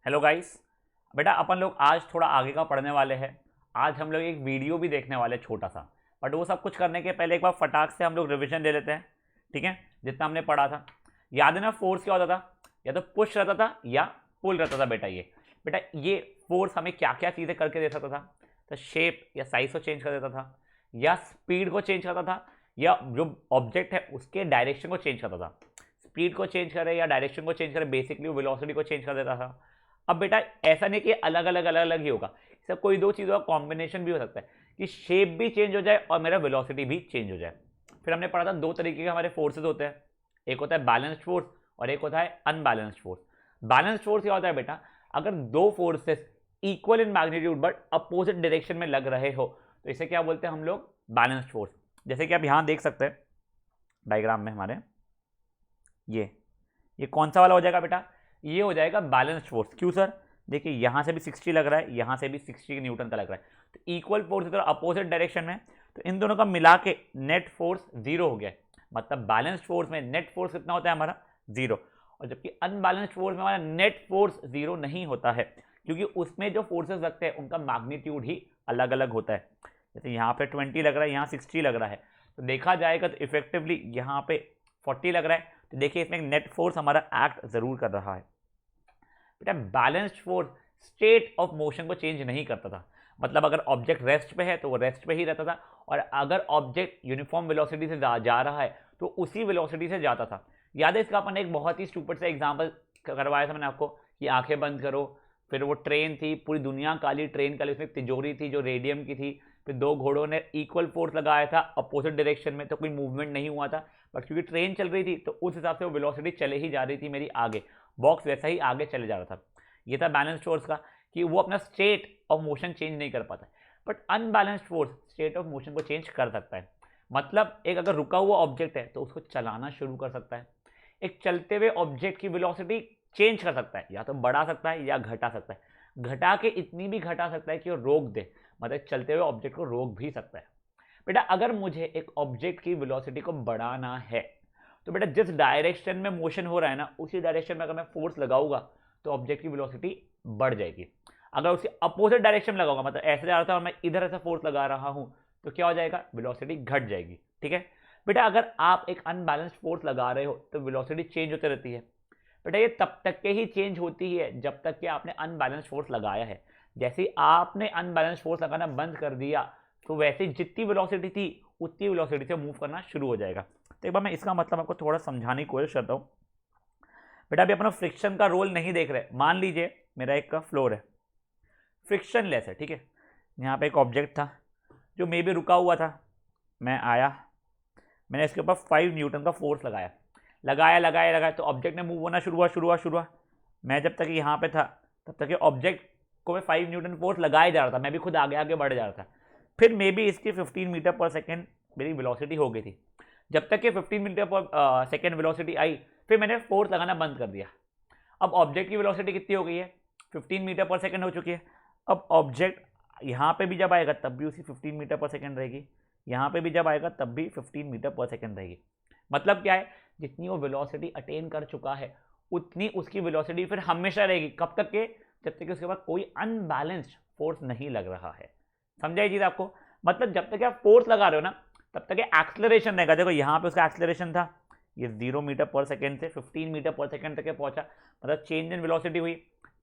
Hello guys. बेटा अपन लोग आज थोड़ा आगे का पढ़ने वाले हैं। आज हम लोग एक वीडियो भी देखने वाले हैं छोटा सा। बट वो सब कुछ करने के पहले एक बार फटाक से हम लोग रिवीजन ले लेते हैं। ठीक है, जितना हमने पढ़ा था याद है ना। फोर्स क्या होता था? या तो पुश रहता था या पुल रहता था। बेटा ये फोर्स हमें क्या क्या चीज़ें करके दे सकता था? तो शेप या साइज को चेंज कर देता था, या स्पीड को चेंज करता था, या जो ऑब्जेक्ट है उसके डायरेक्शन को चेंज करता था। स्पीड को चेंज करे या डायरेक्शन को चेंज करे, बेसिकली वो वेलोसिटी को चेंज कर देता था। अब बेटा ऐसा नहीं कि अलग अलग ही होगा, सब कोई दो चीज़ों का कॉम्बिनेशन भी हो सकता है कि शेप भी चेंज हो जाए और मेरा वेलोसिटी भी चेंज हो जाए। फिर हमने पढ़ा था दो तरीके के हमारे फोर्सेज होते हैं, एक होता है बैलेंस्ड फोर्स और एक होता है अनबैलेंस्ड फोर्स। बैलेंस्ड फोर्स क्या होता है बेटा? अगर दो forces equal in magnitude but opposite direction में लग रहे हो तो इसे क्या बोलते हैं हम लोग? Balanced force. जैसे कि आप यहां देख सकते हैं डायग्राम में हमारे, ये कौन सा वाला हो जाएगा बेटा? ये हो जाएगा बैलेंस्ड फोर्स। क्यों सर? देखिए यहां से भी 60 लग रहा है, यहां से भी 60 न्यूटन का लग रहा है, तो इक्वल फोर्स इधर अपोजिट डायरेक्शन में, तो इन दोनों का मिला के नेट फोर्स जीरो हो गया है। मतलब बैलेंस्ड फोर्स में नेट फोर्स कितना होता है हमारा? जीरो। और जबकि अनबैलेंस्ड फोर्स में हमारा नेट फोर्स जीरो नहीं होता है, क्योंकि उसमें जो फोर्सेस लगते हैं उनका मैग्नीट्यूड ही अलग अलग होता है। जैसे यहाँ पे 20 लग रहा है, यहाँ 60 लग रहा है, तो देखा जाएगा तो इफेक्टिवली यहाँ पे 40 लग रहा है, तो देखिए इसमें नेट फोर्स हमारा एक्ट जरूर कर रहा है। बेटा balanced force state of motion को चेंज नहीं करता था। मतलब अगर ऑब्जेक्ट रेस्ट पे है तो वो रेस्ट पे ही रहता था, और अगर ऑब्जेक्ट यूनिफॉर्म वेलोसिटी से जा रहा है तो उसी वेलोसिटी से जाता था। याद है इसका अपन एक बहुत ही स्टूपिड सा एग्जांपल करवाया था मैंने आपको कि आंखें बंद करो, फिर वो ट्रेन थी, पूरी दुनिया काली, ट्रेन काली, उसमें तिजोरी थी जो रेडियम की थी, फिर दो घोड़ों ने इक्वल फोर्स लगाया था अपोजिट डायरेक्शन में, तो कोई मूवमेंट नहीं हुआ था, बट क्योंकि ट्रेन चल रही थी तो उस हिसाब से वो वेलोसिटी चले ही जा रही थी मेरी आगे, बॉक्स वैसा ही आगे चले जा रहा था। ये था बैलेंस्ड फोर्स का, कि वो अपना स्टेट ऑफ मोशन चेंज नहीं कर पाता। But unbalanced force state of motion को चेंज कर सकता है। मतलब एक अगर रुका हुआ ऑब्जेक्ट है तो उसको चलाना शुरू कर सकता है। एक चलते हुए ऑब्जेक्ट की वेलोसिटी चेंज कर सकता है, या तो बढ़ा सकता है या घटा सकता है। घटा के इतनी भी घटा सकता है कि वो रोक दे, मतलब चलते हुए ऑब्जेक्ट को रोक भी सकता है। बेटा अगर मुझे एक ऑब्जेक्ट की वेलोसिटी को बढ़ाना है तो बेटा जिस डायरेक्शन में मोशन हो रहा है ना, उसी डायरेक्शन में अगर मैं फोर्स लगाऊंगा तो ऑब्जेक्ट की वेलोसिटी बढ़ जाएगी। अगर उसी अपोजिट डायरेक्शन में लगाऊंगा, मतलब ऐसे जा रहा था और मैं इधर ऐसा फोर्स लगा रहा हूं, तो क्या हो जाएगा? वेलोसिटी घट जाएगी। ठीक है बेटा, अगर आप एक अनबैलेंस्ड फोर्स लगा रहे हो तो वेलोसिटी चेंज होती रहती है। बेटा ये तब तक के ही चेंज होती है जब तक कि आपने अनबैलेंस्ड फोर्स लगाया है। जैसे ही आपने अनबैलेंस्ड फोर्स लगाना बंद कर दिया तो वैसे जितनी वेलोसिटी थी उतनी वेलोसिटी से मूव करना शुरू हो जाएगा। तो एक बार मैं इसका मतलब आपको थोड़ा समझाने की कोशिश करता हूँ। बेटा अभी अपना फ्रिक्शन का रोल नहीं देख रहे। मान लीजिए मेरा एक का फ्लोर है, फ्रिक्शन लेस है, ठीक है। यहाँ पे एक ऑब्जेक्ट था जो मे भी रुका हुआ था, मैं आया, मैंने इसके ऊपर 5 न्यूटन का फोर्स लगाया, लगाया तो ऑब्जेक्ट ने मूव होना शुरू हुआ। मैं जब तक यहाँ पे था तब तक ऑब्जेक्ट को मैं 5 न्यूटन फोर्स लगाया जा रहा था, मैं भी खुद आगे आगे बढ़ जा रहा था। फिर मे बी इसकी 15 मीटर पर सेकेंड मेरी वेलोसिटी हो गई थी। जब तक कि 15 मीटर पर सेकेंड वेलोसिटी आई, फिर मैंने फोर्स लगाना बंद कर दिया। अब ऑब्जेक्ट की वेलोसिटी कितनी हो गई है? 15 मीटर पर सेकेंड हो चुकी है। अब ऑब्जेक्ट यहाँ पे भी जब आएगा तब भी उसी 15 मीटर पर सेकेंड रहेगी, यहाँ पे भी जब आएगा तब भी 15 मीटर पर सेकेंड रहेगी। मतलब क्या है? जितनी वो वेलोसिटी अटेन कर चुका है उतनी उसकी वेलोसिटी फिर हमेशा रहेगी। कब तक के? जब तक कि उसके बाद कोई अनबैलेंस्ड फोर्स नहीं लग रहा है। समझा ये चीज आपको? मतलब जब तक आप फोर्स लगा रहे हो ना तब तक एक्सलरेशन रहेगा। देखो यहाँ पे उसका एक्सलरेशन था, ये 0 मीटर पर सेकेंड से 15 मीटर पर सेकेंड तक पहुंचा, मतलब चेंज इन वेलोसिटी हुई।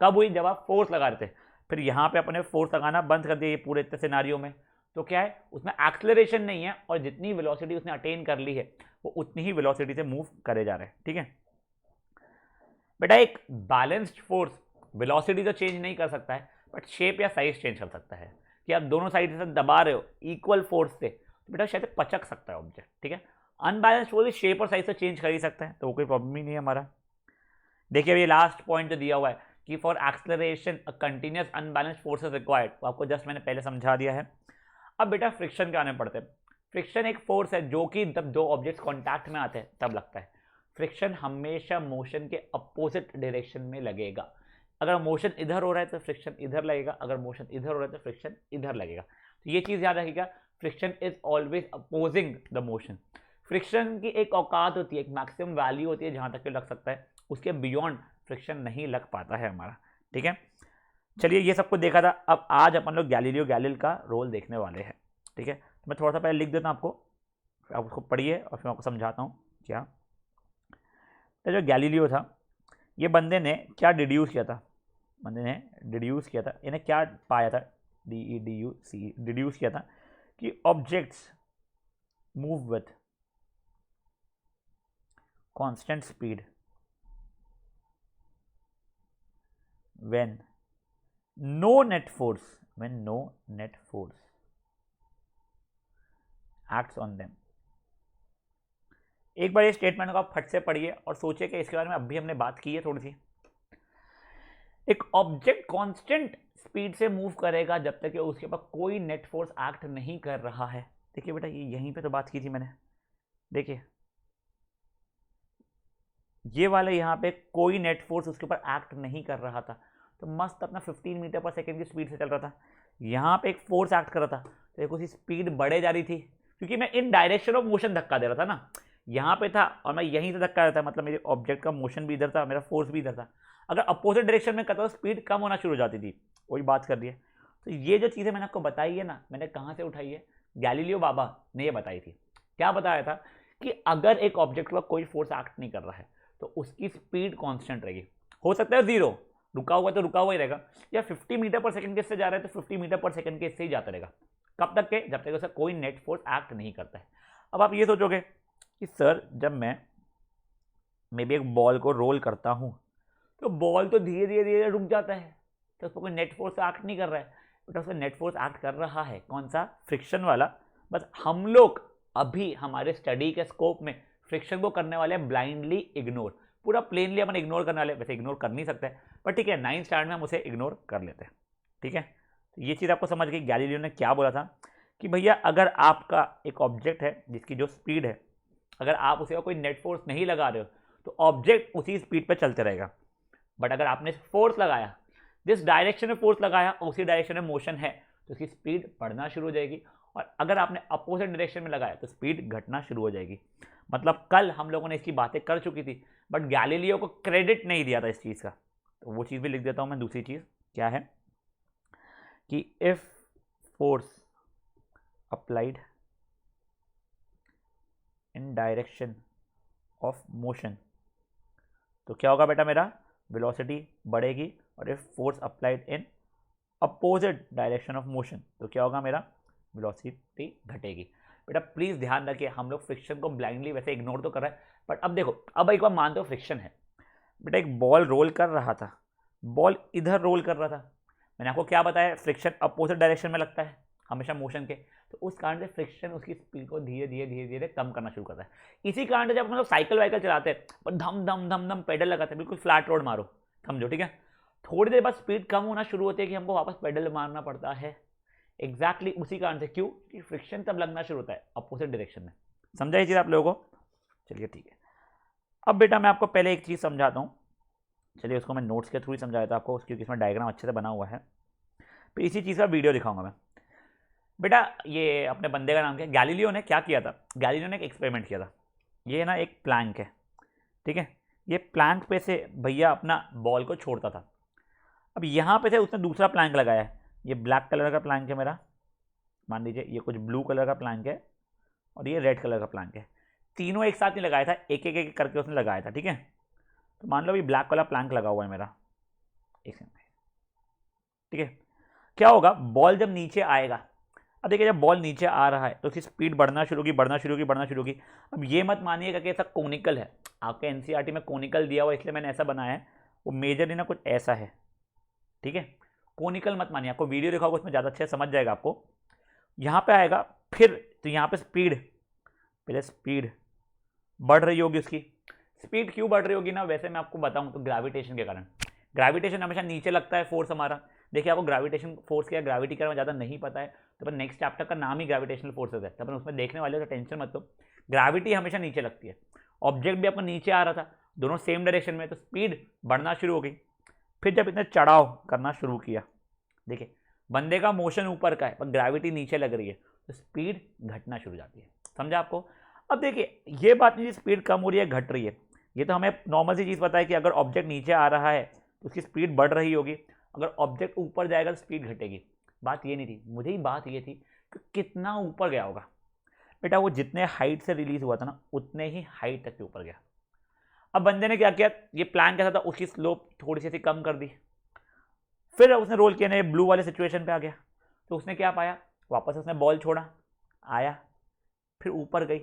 कब हुई? जब आप फोर्स लगा रहे थे। फिर यहाँ पे अपने फोर्स लगाना बंद कर दिया ये पूरे इतने सिनारियों में, तो क्या है? उसमें एक्सलरेशन नहीं है और जितनी वेलोसिटी उसने अटेन कर ली है वो उतनी ही वेलोसिटी से मूव करे जा रहे हैं। ठीक है बेटा, एक बैलेंस्ड फोर्स वेलोसिटी तो चेंज नहीं कर सकता है बट शेप या साइज चेंज कर सकता है। कि आप दोनों साइड से दबा रहे हो इक्वल फोर्स से तो बेटा शायद पचक सकता है ऑब्जेक्ट। ठीक है, अनबैलेंस्ड फोर्स शेप और साइज तो चेंज कर ही सकता है, तो वो कोई प्रॉब्लम ही नहीं है हमारा। देखिए अभी लास्ट पॉइंट जो दिया हुआ है कि for acceleration a continuous unbalanced force is required, तो आपको जस्ट मैंने पहले समझा दिया है। अब बेटा फ्रिक्शन के आने पड़ते हैं। फ्रिक्शन एक फोर्स है जो कि जब दो ऑब्जेक्ट्स कांटेक्ट में आते हैं तब लगता है। फ्रिक्शन हमेशा मोशन के अपोजिट डायरेक्शन में लगेगा। अगर मोशन इधर हो रहा है तो फ्रिक्शन इधर लगेगा, अगर मोशन इधर हो रहा है तो फ्रिक्शन इधर लगेगा। तो ये चीज याद रखिएगा, friction is always opposing the motion. Friction की एक औकात होती है, एक मैक्सिमम वैल्यू होती है जहां तक लग सकता है, उसके बियॉन्ड फ्रिक्शन नहीं लग पाता है हमारा। ठीक है, चलिए ये सबको देखा था। अब आज अपन लोग गैलीलियो गैलील का रोल देखने वाले हैं। ठीक है, तो मैं थोड़ा सा पहले लिख देता हूँ आपको, आप उसको पढ़िए और फिर आपको समझाता हूँ क्या। तो जो गैलीलियो था, ये बंदे ने क्या डिड्यूस किया था, बंदे ने डिड्यूस किया था, इन्हें क्या पाया था, DEDUC, डिड्यूस किया था कि objects move with constant speed when no net force acts on them। एक बार ये स्टेटमेंट को आप फट से पढ़िए और सोचिए कि इसके बारे में अभी हमने बात की है थोड़ी सी। एक ऑब्जेक्ट कांस्टेंट स्पीड से मूव करेगा जब तक कि उसके पास कोई नेट फोर्स एक्ट नहीं कर रहा है। देखिए बेटा, ये यहीं पे तो बात की थी मैंने, देखिए ये वाला यहाँ पे कोई नेट फोर्स उसके ऊपर एक्ट नहीं कर रहा था, तो मस्त अपना 15 मीटर पर सेकेंड की स्पीड से चल रहा था। यहाँ पे एक फोर्स एक्ट कर रहा था, तो देखो उसकी स्पीड बढ़े जा रही थी, क्योंकि मैं इन डायरेक्शन ऑफ मोशन धक्का दे रहा था ना, यहाँ पे था और मैं यहीं से धक्का देता, मतलब मेरे ऑब्जेक्ट का मोशन भी इधर था, मेरा फोर्स भी इधर था। अगर अपोजिट डायरेक्शन में करता तो स्पीड कम होना शुरू हो जाती थी, वही बात कर रही है। तो ये जो चीज़ें मैंने आपको बताई है ना, मैंने कहाँ से उठाई है, गैलीलियो बाबा ने ये बताई थी। क्या बताया था कि अगर एक ऑब्जेक्ट पर कोई फोर्स एक्ट नहीं कर रहा है तो उसकी स्पीड कांस्टेंट रहेगी। हो सकता है जीरो, रुका हुआ तो रुका हुआ ही रहेगा, या 50 मीटर पर सेकंड के इससे जा रहा है तो 50 मीटर पर सेकंड के इससे ही जाता रहेगा। कब तक के, जब तक उसका कोई नेट फोर्स एक्ट नहीं करता है। अब आप ये सोचोगे कि सर जब मैं मे बी एक बॉल को रोल करता हूँ तो बॉल तो धीरे धीरे धीरे रुक जाता है, तो उसको कोई नेट फोर्स एक्ट नहीं कर रहा है। बट उसका नेट फोर्स एक्ट कर रहा है, कौन सा, फ्रिक्शन वाला। बस हम लोग अभी हमारे स्टडी के स्कोप में फ्रिक्शन को करने वाले हैं ब्लाइंडली इग्नोर, पूरा प्लेनली अपन इग्नोर करने वाले। वैसे इग्नोर कर नहीं सकते, पर ठीक है 9th स्टैंडर्ड में हम उसे इग्नोर कर लेते हैं। ठीक है, तो ये चीज़ आपको समझ गई। गैलीलियो ने क्या बोला था कि भैया अगर आपका एक ऑब्जेक्ट है जिसकी जो स्पीड है, अगर आप उसे कोई नेट फोर्स नहीं लगा रहे हो तो ऑब्जेक्ट उसी स्पीड पर चलते रहेगा। बट अगर आपने फोर्स लगाया, जिस डायरेक्शन में फोर्स लगाया उसी डायरेक्शन में मोशन है, तो उसकी स्पीड बढ़ना शुरू हो जाएगी। और अगर आपने अपोजिट डायरेक्शन में लगाया तो स्पीड घटना शुरू हो जाएगी। मतलब कल हम लोगों ने इसकी बातें कर चुकी थी, बट गैलीलियो को क्रेडिट नहीं दिया था इस चीज़ का, तो वो चीज़ भी लिख देता हूं मैं। दूसरी चीज़ क्या है कि if force applied in direction of motion, तो क्या होगा बेटा, मेरा वेलोसिटी बढ़ेगी। और if force applied in opposite direction of motion, तो क्या होगा, मेरा वेलोसिटी घटेगी। बेटा प्लीज़ ध्यान रखिए, हम लोग फ्रिक्शन को ब्लाइंडली वैसे इग्नोर तो कर रहे हैं, बट अब देखो, अब एक बार मानते हो फ्रिक्शन है। बेटा एक बॉल रोल कर रहा था, बॉल इधर रोल कर रहा था, मैंने आपको क्या बताया, फ्रिक्शन अपोजिट डायरेक्शन में लगता है हमेशा मोशन के, तो उस कारण से फ्रिक्शन उसकी स्पीड को धीरे धीरे धीरे धीरे कम करना शुरू करता है। इसी कारण से जब हम लोग साइकिल वाइकल चलाते हैं पर धम धम धम धम पेडल लगाते हैं, बिल्कुल फ्लैट रोड मारो, समझो, ठीक है, थोड़ी देर बाद स्पीड कम होना शुरू होती है कि हमको वापस पेडल मारना पड़ता है। एग्जैक्टली उसी कारण से, क्यों कि फ्रिक्शन तब लगना शुरू होता है अपोजिट डायरेक्शन में। समझा ये चीज़ आप लोगों को? चलिए ठीक है। अब बेटा मैं आपको पहले एक चीज़ समझाता हूँ, चलिए उसको मैं नोट्स के थ्रू ही समझाता हूँ आपको, क्योंकि इसमें डायग्राम अच्छे से बना हुआ है। फिर इसी चीज़ का वीडियो दिखाऊंगा मैं। बेटा ये अपने बंदे का नाम क्या है, गैलीलियो ने क्या किया था, गैलीलियो ने एक एक्सपेरिमेंट किया था। ये ना एक प्लैंक है, ठीक है, ये प्लैंक पे से भैया अपना बॉल को छोड़ता था। अब यहाँ पे से उसने दूसरा प्लैंक लगाया है, ये ब्लैक कलर का प्लैंक है मेरा, मान लीजिए ये कुछ ब्लू कलर का प्लैंक है और ये रेड कलर का प्लैंक है। तीनों एक साथ नहीं लगाया था, एक एक एक करके उसने लगाया था, ठीक है। तो मान लो ये ब्लैक वाला प्लैंक लगा हुआ है मेरा, एक सेकंड, ठीक है। क्या होगा, बॉल जब नीचे आएगा, अब देखिए जब बॉल नीचे आ रहा है तो उसकी स्पीड बढ़ना शुरू होगी, बढ़ना शुरू होगी, बढ़ना शुरू होगी। अब ये मत मानिएगा कि ऐसा कोनिकल है, आपके एनसीईआरटी में कोनिकल दिया हुआ इसलिए मैंने ऐसा बनाया है, वो मेजरली ना कुछ ऐसा है, ठीक है। कोनिकल मत मानिए, आपको वीडियो दिखाओगे उसमें ज़्यादा अच्छे से समझ जाएगा आपको। यहाँ पे आएगा फिर, तो यहाँ पे स्पीड, पहले स्पीड बढ़ रही होगी उसकी। स्पीड क्यों बढ़ रही होगी ना, वैसे मैं आपको बताऊं तो ग्रेविटेशन के कारण। ग्रेविटेशन हमेशा नीचे लगता है फोर्स हमारा। देखिए आपको ग्रेविटेशन फोर्स क्या, ग्रेविटी का ज़्यादा नहीं पता है तो अपन नेक्स्ट चैप्टर का नाम ही ग्रेविटेशनल फोर्सेज है, तो अपन उसमें देखने वाले हो, तो टेंशन मत लो। ग्रेविटी हमेशा नीचे लगती है, ऑब्जेक्ट भी आपको नीचे आ रहा था, दोनों सेम डायरेक्शन में, तो स्पीड बढ़ना शुरू हो गई। फिर जब इतने चढ़ाव करना शुरू किया, देखिए बंदे का मोशन ऊपर का है पर ग्रेविटी नीचे लग रही है, तो स्पीड घटना शुरू हो जाती है। समझा आपको? अब देखिए ये बात नहीं स्पीड कम हो रही है घट रही है, ये तो हमें नॉर्मल सी चीज़ पता है कि अगर ऑब्जेक्ट नीचे आ रहा है तो उसकी स्पीड बढ़ रही होगी, अगर ऑब्जेक्ट ऊपर जाएगा तो स्पीड घटेगी। बात ये नहीं थी, मुझे ही बात ये थी कि कितना ऊपर गया होगा। बेटा वो जितने हाइट से रिलीज हुआ था ना उतने ही हाइट तक के ऊपर गया। अब बंदे ने क्या किया, ये प्लान कैसा था, उसकी स्लोप थोड़ी सी कम कर दी, फिर उसने रोल किया ना ब्लू वाले सिचुएशन पे आ गया, तो उसने क्या पाया, वापस उसने बॉल छोड़ा, आया, फिर ऊपर गई।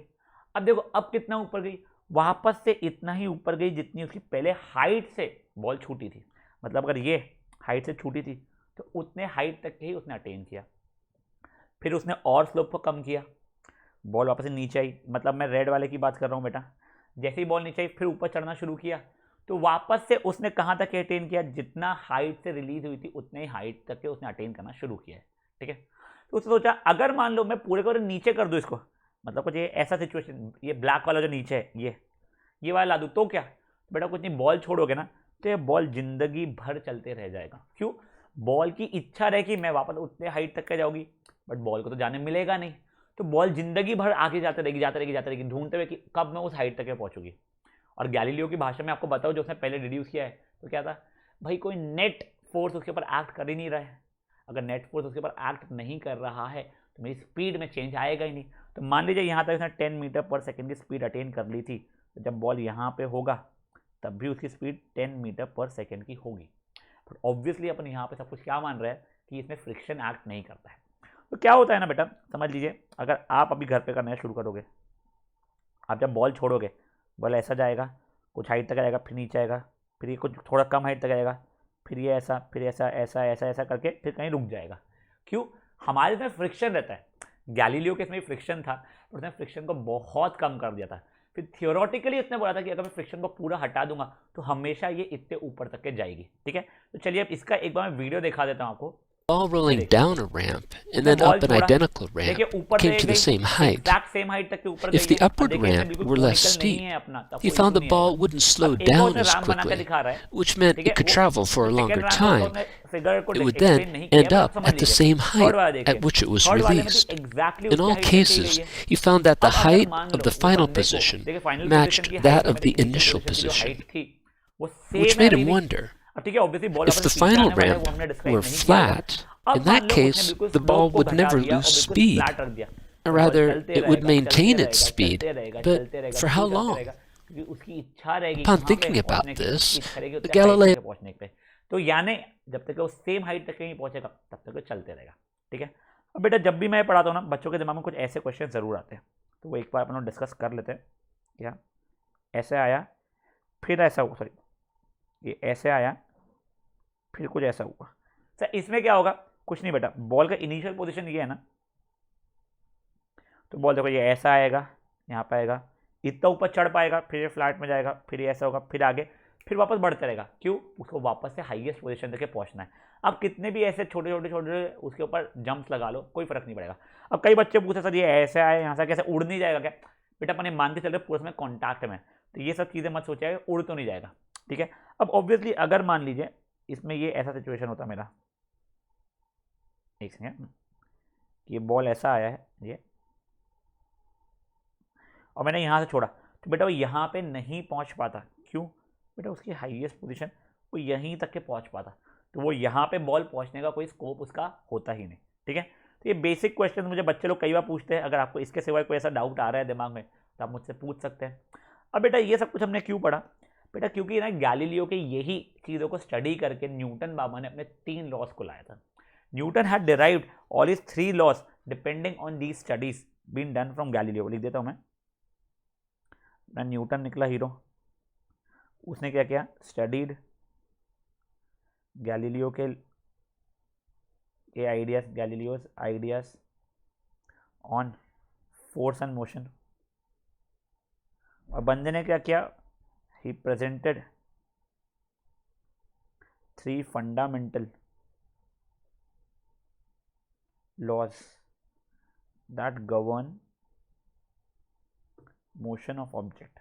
अब देखो अब कितना ऊपर गई, वापस से इतना ही ऊपर गई जितनी उसकी पहले हाइट से बॉल छूटी थी। मतलब अगर ये हाइट से छूटी थी तो उतने हाइट तक के ही उसने अटेन किया। फिर उसने और स्लोप को कम किया, बॉल वापस से नीचे आई, मतलब मैं रेड वाले की बात कर रहा हूँ बेटा। जैसे ही बॉल नीचे आई फिर ऊपर चढ़ना शुरू किया, तो वापस से उसने कहाँ तक अटेन किया, जितना हाइट से रिलीज हुई थी उतने ही हाइट तक के उसने अटेन करना शुरू किया है। ठीक है, तो उसने सोचा अगर मान लो मैं पूरे को नीचे कर दूँ इसको, मतलब कुछ ये ऐसा सिचुएशन, ये ब्लैक वाला जो नीचे है ये वाला ला दूँ तो क्या बेटा, कुछ नहीं, बॉल छोड़ोगे ना तो ये बॉल जिंदगी भर चलते रह जाएगा। क्यों, बॉल की इच्छा रहे कि मैं वापस उतने हाइट तक के जाऊंगी, बट बॉल को तो जाने मिलेगा नहीं, तो बॉल जिंदगी भर आगे जाते रहेगी जाते रहेगी जाते रहेगी, ढूंढते हुए कि कब मैं उस हाइट तक पहुंचूगी। और गैलीलियो की भाषा में आपको बताओ, जो उसने पहले डिड्यूस किया है, तो क्या था भाई, कोई नेट फोर्स उसके ऊपर एक्ट कर ही नहीं रहा है। अगर नेट फोर्स उसके ऊपर एक्ट नहीं कर रहा है तो मेरी स्पीड में चेंज आएगा ही नहीं। तो मान लीजिए यहाँ तक उसने 10 मीटर पर सेकेंड की स्पीड अटेन कर ली थी, तो जब बॉल यहाँ पे होगा तब भी उसकी स्पीड 10 मीटर पर सेकेंड की होगी। बट ऑब्वियसली अपन यहाँ पे सब कुछ क्या मान रहे हैं कि इसमें फ्रिक्शन एक्ट नहीं करता है। तो क्या होता है ना बेटा, समझ लीजिए अगर आप अभी घर पे करना शुरू करोगे, आप जब बॉल छोड़ोगे, बॉल ऐसा जाएगा, कुछ हाइट तक आएगा, फिर नीचे आएगा, फिर ये कुछ थोड़ा कम हाइट तक आएगा, फिर ये ऐसा, फिर ऐसा ऐसा ऐसा ऐसा करके फिर कहीं रुक जाएगा। क्यों, हमारे इसमें फ्रिक्शन रहता है। गैलीलियो के इसमें फ्रिक्शन था, पर उसने फ्रिक्शन को बहुत कम कर दिया था। फिर थियोरेटिकली उसने बोला था कि अगर मैं फ्रिक्शन को पूरा हटा दूंगा तो हमेशा ये इतने ऊपर तक के जाएगी। ठीक है, तो चलिए अब इसका एक बार मैं वीडियो दिखा देता हूँ आपको। Ball rolling देखिए, down a ramp and उसने then बॉल up an छोड़ा, identical देखिए ramp ऊपर came से to the गई, same height. Exact same height तक के ऊपर If गई the है। अब upward देखिए इसमें ramp बिल्कुल were less कोनिकल नहीं steep, है अपना, तब he कोई found इशू the नहीं आएगा। ball wouldn't slow अब एक और down उसने as रैम बना के quickly, दिखा रहा है, which meant ठीक it है, could वो travel for जो a सेकंड longer रैम था उसका time. उसने फिगर को It would एक्सप्लेन then नहीं किया, end बट आप up समझ at the लीजिए। same थर्ड height वाला at देखिए, which it was थर्ड वाले में भी released. एग्जैक्टली In उसकी all हाइट तक ही गई cases, है। he found that the अब अगर height मान of लो the वो final बंदे को, position देखिए फाइनल पोजीशन matched की that हाइट और of मेरे the इनिशियल initial पोजीशन की जो हाइट position, थी वो which सेम made है him अभी भी। wonder अब ठीक है, ऑब्वियसली बॉल if अपने the पीछे final आने वाला है, वो ramp हमने डिस्क्राइब were नहीं किया है। flat. अब In मान that लो उसने case, बिल्कुल the ball स्लोप को would घटा never दिया lose और बिल्कुल speed. फ्लैट रख दिया, Or तो बॉल rather, चलते it would रहेगा maintain चलते its रहेगा speed. चलते रहेगा But चलते रहेगा, for how क्यों चलते long? रहेगा, क्योंकि उसकी इच्छा रहेगी Upon कहाँ पे thinking about पहुँचने की, उसकी इच्छा रहेगी this, उतने हाइट तक Galileo के पहुँचने पे। तो यानी जब तक वो सेम हाइट तक नहीं पहुँचेगा तब तक वो चलते रहेगा। ठीक है, अब बेटा जब भी मैं पढ़ाता हूँ ना, बच्चों के दिमाग में कुछ ऐसे क्वेश्चन जरूर आते हैं, तो वो एक बार अपन लोग डिस्कस कर लेते हैं। क्या ऐसे आया, फिर ऐसा हुआ, सॉरी ये ऐसे आया, फिर कुछ ऐसा हुआ। सर इसमें क्या होगा, कुछ नहीं बेटा, बॉल का इनिशियल पोजीशन ये है ना, तो बॉल देखो ये ऐसा आएगा, यहाँ पे आएगा, इतना ऊपर चढ़ पाएगा, फिर ये फ्लैट में जाएगा, फिर ये ऐसा होगा, फिर आगे, फिर वापस बढ़ते रहेगा। क्यों, उसको वापस से हाईएस्ट पोजीशन तक पहुंचना है। अब कितने भी ऐसे छोटे छोटे छोटे उसके ऊपर जंप्स लगा लो, कोई फर्क नहीं पड़ेगा। अब कई बच्चे पूछे सर ये ऐसे आए, यहाँ से कैसे उड़ नहीं जाएगा क्या, बेटा अपने मान के चल रहे पूरे समय कॉन्टैक्ट में, तो ये सब चीज़ें मत सोचिए, उड़ तो नहीं जाएगा। ठीक है, अब ऑब्वियसली अगर मान लीजिए इसमें ये ऐसा सिचुएशन होता मेरा, एक सेकेंड, ये बॉल ऐसा आया है ये, और मैंने यहाँ से छोड़ा, तो बेटा वो यहाँ पे नहीं पहुँच पाता। क्यों, बेटा उसकी हाईएस्ट पोजीशन वो यहीं तक के पहुँच पाता, तो वो यहाँ पे बॉल पहुँचने का कोई स्कोप उसका होता ही नहीं। ठीक है, तो ये बेसिक क्वेश्चन मुझे बच्चे लोग कई बार पूछते हैं। अगर आपको इसके सिवाय कोई ऐसा डाउट आ रहा है दिमाग में तो आप मुझसे पूछ सकते हैं। अब बेटा ये सब कुछ हमने क्यों पढ़ा, बेटा क्योंकि ना गैलीलियो के यही चीज़ों को स्टडी करके न्यूटन बाबा ने अपने 3 लॉस को लाया था। Newton had derived all his 3 laws depending on these studies been done from Galileo. लिख देता हूँ मैं, न्यूटन निकला हीरो, उसने क्या किया, स्टडीड गैलीलियो के ideas, Galileo's ideas on force and motion. और बंदे ने क्या किया, he presented 3 fundamental laws that govern motion of object.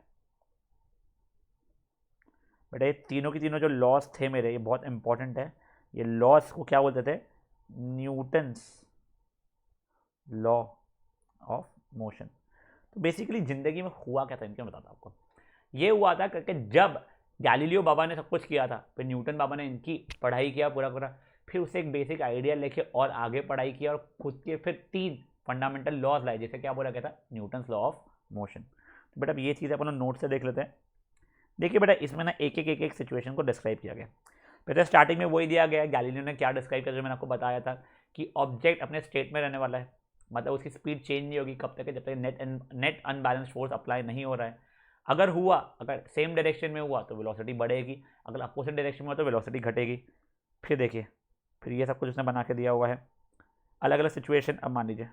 बेटा ये तीनों की तीनों जो लॉस थे मेरे, ये बहुत इंपॉर्टेंट है। ये लॉस को क्या बोलते थे, न्यूटन्स लॉ ऑफ मोशन। तो बेसिकली जिंदगी में हुआ क्या था इनके, मैं बताता हूँ आपको। ये हुआ था करके जब गैलीलियो बाबा ने सब कुछ किया था, फिर न्यूटन बाबा ने इनकी पढ़ाई किया पूरा पूरा, फिर उससे एक बेसिक आइडिया लेके और आगे पढ़ाई किया और खुद के फिर 3 फंडामेंटल लॉज लाए, जैसे क्या बोला गया था, न्यूटन्स लॉ ऑफ मोशन। तो बेटा ये चीज़ अपन नोट से देख लेते हैं। देखिए बेटा इसमें ना एक सिचुएशन को डिस्क्राइब किया गया। बेटा स्टार्टिंग में वही दिया गया, गैलीलियो ने क्या डिस्क्राइब किया जो मैंने आपको बताया था कि ऑब्जेक्ट अपने स्टेट में रहने वाला है, मतलब उसकी स्पीड चेंज नहीं होगी कब तक है, जब तक नेट अनबैलेंस फोर्स अप्लाई नहीं हो रहा है। अगर हुआ, अगर सेम डायरेक्शन में हुआ तो वेलोसिटी बढ़ेगी, अगर अपोजिट डायरेक्शन में हुआ तो वेलोसिटी घटेगी। फिर देखिए, फिर ये सब कुछ उसने बना के दिया हुआ है, अलग अलग सिचुएशन। अब मान लीजिए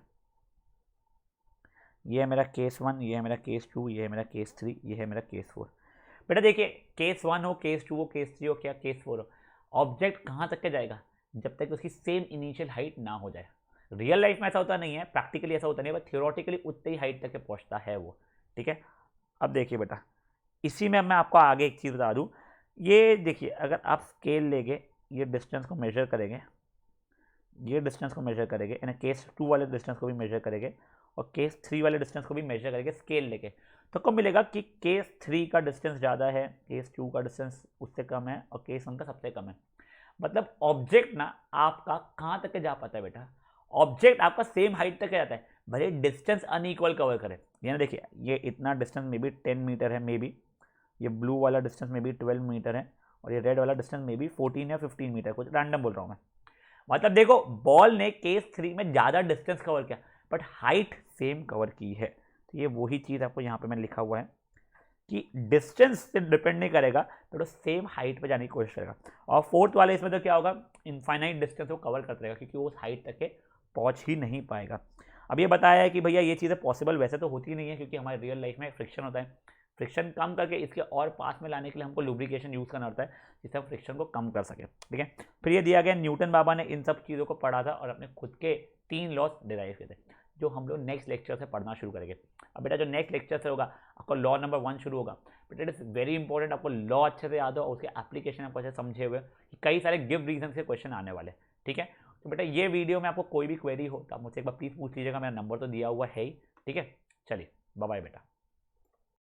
ये है मेरा केस 1, ये है मेरा केस 2, ये है मेरा केस 3, ये है मेरा केस 4। बेटा देखिए केस 1 हो, केस 2 हो, केस 3 हो, क्या केस 4 हो, ऑब्जेक्ट कहाँ तक के जाएगा, जब तक उसकी सेम इनिशियल हाइट ना हो जाए। रियल लाइफ में ऐसा होता नहीं है, प्रैक्टिकली ऐसा होता नहीं है, बट थियोरेटिकली उतनी ही हाइट तक के पहुँचता है वो, ठीक है। अब देखिए बेटा इसी में मैं आपको आगे एक चीज़ बता दूं, ये देखिए अगर आप स्केल लेंगे, ये डिस्टेंस को मेजर करेंगे, ये डिस्टेंस को मेजर करेंगे, यानी केस 2 वाले डिस्टेंस को भी मेजर करेंगे और केस 3 वाले डिस्टेंस को भी मेजर करेंगे स्केल लेके, तो कब मिलेगा कि केस 3 का डिस्टेंस ज़्यादा है, केस 2 का डिस्टेंस उससे कम है और केस 1 का सबसे कम है। मतलब ऑब्जेक्ट ना आपका कहाँ तक के जा पाता है बेटा, ऑब्जेक्ट आपका सेम हाइट तक जाता है, भले डिस्टेंस अनइक्वल कवर करे। यानी देखिए ये इतना डिस्टेंस मे बी 10 मीटर है, मे बी ये ब्लू वाला डिस्टेंस में भी 12 मीटर है और ये रेड वाला डिस्टेंस में भी 14 या 15 मीटर, कुछ रैंडम बोल रहा हूँ मैं। मतलब देखो बॉल ने केस 3 में ज़्यादा डिस्टेंस कवर किया बट हाइट सेम कवर की है। तो ये वही चीज़ आपको यहाँ पे मैंने लिखा हुआ है कि डिस्टेंस से डिपेंड नहीं करेगा तो सेम हाइट पे जाने की कोशिश करेगा। और फोर्थ वाले इसमें तो क्या होगा, इनफाइनाइट डिस्टेंस को कवर करता रहेगा क्योंकि वो उस हाइट तक के पहुँच ही नहीं पाएगा। अब ये बताया है कि भैया ये चीज़ें पॉसिबल वैसे तो होती नहीं है क्योंकि हमारे रियल लाइफ में फ्रिक्शन होता है, फ्रिक्शन कम करके इसके और पास में लाने के लिए हमको लुब्रिकेशन यूज़ करना होता है जिससे हम फ्रिक्शन को कम कर सके, ठीक है। फिर ये दिया गया न्यूटन बाबा ने इन सब चीज़ों को पढ़ा था और अपने खुद के 3 लॉज डिराइव किए थे जो हम लोग नेक्स्ट लेक्चर से पढ़ना शुरू करेंगे। अब बेटा जो नेक्स्ट लेक्चर से होगा आपको लॉ नंबर 1 शुरू होगा, but it is very important आपको लॉ अच्छे से याद हो और उसके एप्लीकेशन आपको अच्छे समझे हुए कि कई सारे गिव रीजन के क्वेश्चन आने वाले, ठीक है। तो बेटा ये वीडियो में आपको कोई भी क्वेरी हो तो आप मुझसे एक बार प्लीज़ पूछ लीजिएगा, मेरा नंबर तो दिया हुआ है ही, ठीक है। चलिए बाय बाय बेटा।